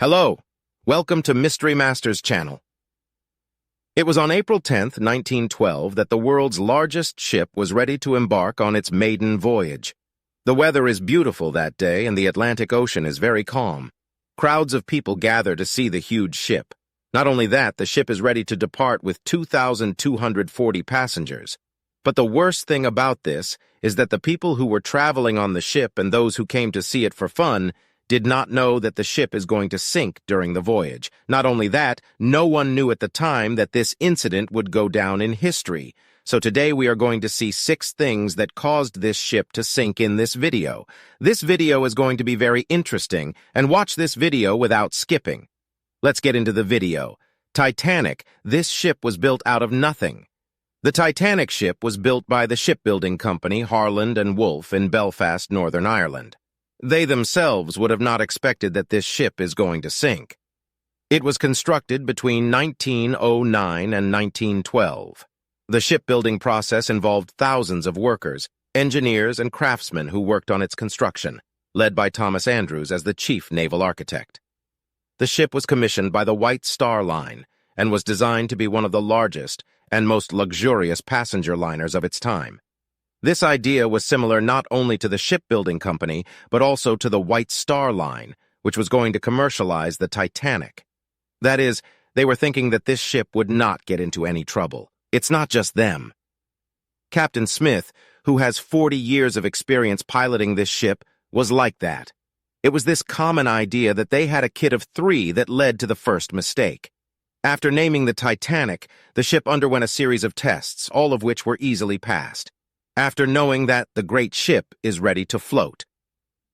Hello, welcome to Mystery Masters channel. It was on April 10th, 1912 that the world's largest ship was ready to embark on its maiden voyage. The weather is beautiful that day and the Atlantic Ocean is very calm. Crowds of people gather to see the huge ship. Not only that, the ship is ready to depart with 2,240 passengers. But the worst thing about this is that the people who were traveling on the ship and those who came to see it for fun did not know that the ship is going to sink during the voyage. Not only that, no one knew at the time that this incident would go down in history. So today we are going to see 6 things that caused this ship to sink in this video. This video is going to be very interesting, and watch this video without skipping. Let's get into the video. Titanic. This ship was built out of nothing. The Titanic ship was built by the shipbuilding company Harland and Wolff in Belfast, Northern Ireland. They themselves would have not expected that this ship is going to sink. It was constructed between 1909 and 1912. The shipbuilding process involved thousands of workers, engineers, and craftsmen who worked on its construction, led by Thomas Andrews as the chief naval architect. The ship was commissioned by the White Star Line and was designed to be one of the largest and most luxurious passenger liners of its time. This idea was similar not only to the shipbuilding company, but also to the White Star Line, which was going to commercialize the Titanic. That is, they were thinking that this ship would not get into any trouble. It's not just them. Captain Smith, who has 40 years of experience piloting this ship, was like that. It was this common idea that they had a kit of 3 that led to the first mistake. After naming the Titanic, the ship underwent a series of tests, all of which were easily passed. After knowing that the great ship is ready to float.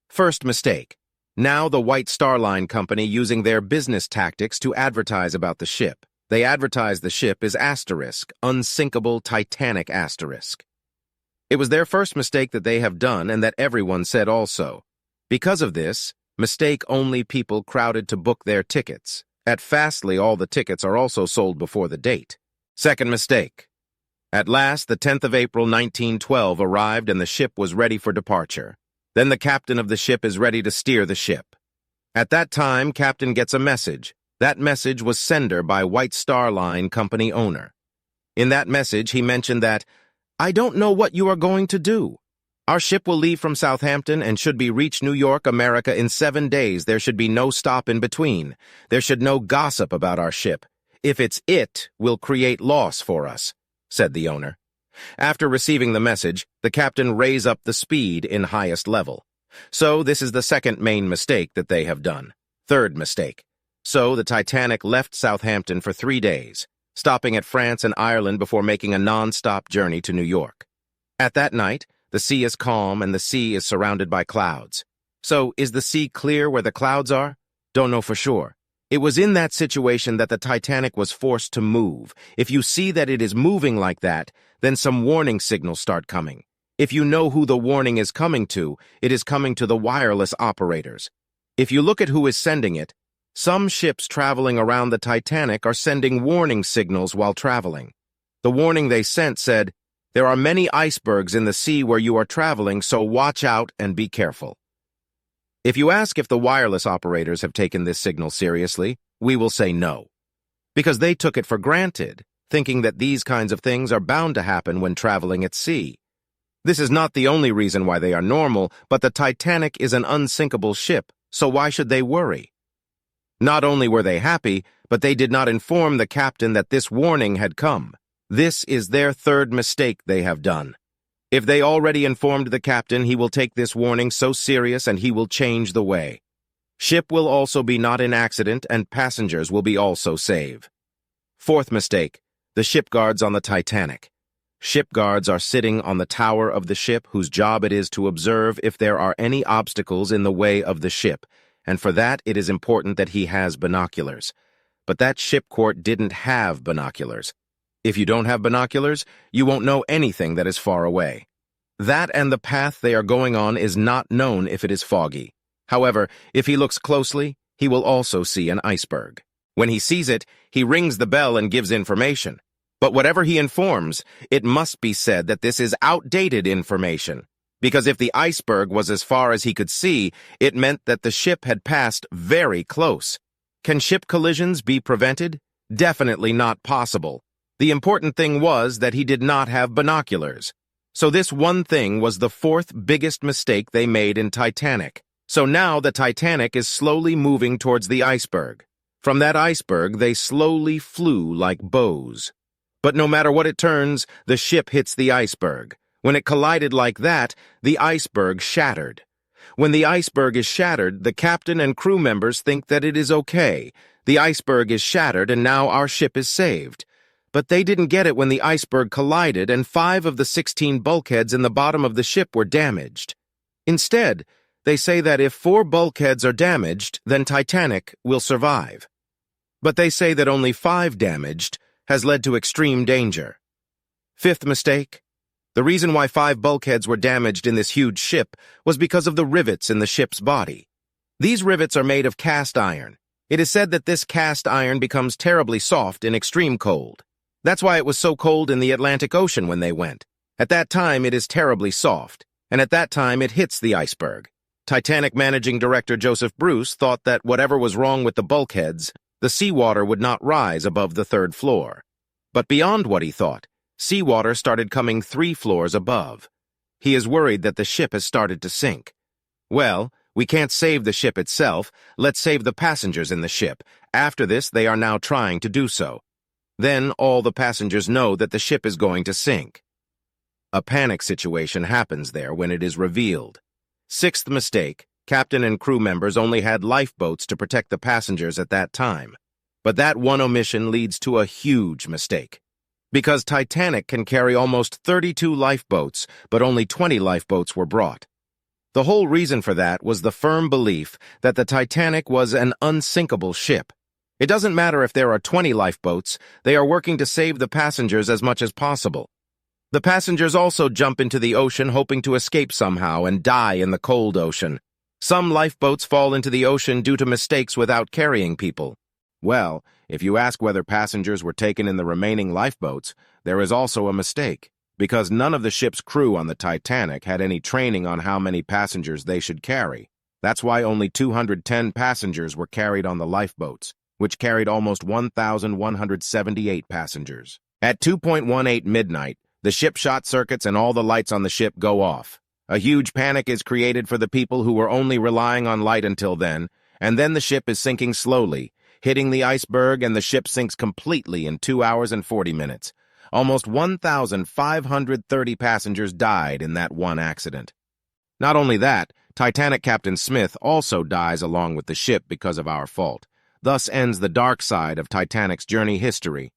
First mistake. Now the White Star Line company using their business tactics to advertise about the ship. They advertised the ship as asterisk, unsinkable Titanic asterisk. It was their first mistake that they have done and that everyone said also. Because of this mistake, only people crowded to book their tickets. At Fastly, all the tickets are also sold before the date. Second mistake. At last, the 10th of April 1912 arrived and the ship was ready for departure. Then the captain of the ship is ready to steer the ship. At that time, captain gets a message. That message was sender by White Star Line company owner. In that message, he mentioned that, "I don't know what you are going to do. Our ship will leave from Southampton and should be reach New York, America in 7 days. There should be no stop in between. There should no gossip about our ship. If it will create loss for us," said the owner. After receiving the message, the captain raised up the speed in highest level. So this is the second main mistake that they have done. Third mistake. So the Titanic left Southampton for 3 days, stopping at France and Ireland before making a non-stop journey to New York. At that night, the sea is calm and the sea is surrounded by clouds. So is the sea clear where the clouds are? Don't know for sure. It was in that situation that the Titanic was forced to move. If you see that it is moving like that, then some warning signals start coming. If you know who the warning is coming to, it is coming to the wireless operators. If you look at who is sending it, some ships traveling around the Titanic are sending warning signals while traveling. The warning they sent said, "There are many icebergs in the sea where you are traveling, so watch out and be careful." If you ask if the wireless operators have taken this signal seriously, we will say no. Because they took it for granted, thinking that these kinds of things are bound to happen when traveling at sea. This is not the only reason why they are normal, but the Titanic is an unsinkable ship, so why should they worry? Not only were they happy, but they did not inform the captain that this warning had come. This is their third mistake they have done. If they already informed the captain, he will take this warning so serious and he will change the way. Ship will also be not in accident and passengers will be also saved. Fourth mistake, the ship guards on the Titanic. Ship guards are sitting on the tower of the ship whose job it is to observe if there are any obstacles in the way of the ship, and for that it is important that he has binoculars. But that ship court didn't have binoculars. If you don't have binoculars, you won't know anything that is far away. That and the path they are going on is not known if it is foggy. However, if he looks closely, he will also see an iceberg. When he sees it, he rings the bell and gives information. But whatever he informs, it must be said that this is outdated information. Because if the iceberg was as far as he could see, it meant that the ship had passed very close. Can ship collisions be prevented? Definitely not possible. The important thing was that he did not have binoculars. So this one thing was the fourth biggest mistake they made in Titanic. So now the Titanic is slowly moving towards the iceberg. From that iceberg, they slowly flew like bows. But no matter what it turns, the ship hits the iceberg. When it collided like that, the iceberg shattered. When the iceberg is shattered, the captain and crew members think that it is okay. The iceberg is shattered and now our ship is saved. But they didn't get it when the iceberg collided and 5 of the 16 bulkheads in the bottom of the ship were damaged. Instead, they say that if 4 bulkheads are damaged, then Titanic will survive. But they say that only 5 damaged has led to extreme danger. Fifth mistake. The reason why 5 bulkheads were damaged in this huge ship was because of the rivets in the ship's body. These rivets are made of cast iron. It is said that this cast iron becomes terribly soft in extreme cold. That's why it was so cold in the Atlantic Ocean when they went. At that time, it is terribly soft, and at that time, it hits the iceberg. Titanic managing director Joseph Bruce thought that whatever was wrong with the bulkheads, the seawater would not rise above the 3rd floor. But beyond what he thought, seawater started coming 3 floors above. He is worried that the ship has started to sink. Well, we can't save the ship itself. Let's save the passengers in the ship. After this, they are now trying to do so. Then all the passengers know that the ship is going to sink. A panic situation happens there when it is revealed. Sixth mistake, captain and crew members only had lifeboats to protect the passengers at that time. But that one omission leads to a huge mistake. Because Titanic can carry almost 32 lifeboats, but only 20 lifeboats were brought. The whole reason for that was the firm belief that the Titanic was an unsinkable ship. It doesn't matter if there are 20 lifeboats, they are working to save the passengers as much as possible. The passengers also jump into the ocean hoping to escape somehow and die in the cold ocean. Some lifeboats fall into the ocean due to mistakes without carrying people. Well, if you ask whether passengers were taken in the remaining lifeboats, there is also a mistake, because none of the ship's crew on the Titanic had any training on how many passengers they should carry. That's why only 210 passengers were carried on the lifeboats, which carried almost 1,178 passengers. At 2:18 midnight, the ship shot circuits and all the lights on the ship go off. A huge panic is created for the people who were only relying on light until then, and then the ship is sinking slowly, hitting the iceberg, and the ship sinks completely in 2 hours and 40 minutes. Almost 1,530 passengers died in that one accident. Not only that, Titanic Captain Smith also dies along with the ship because of our fault. Thus ends the dark side of Titanic's journey history.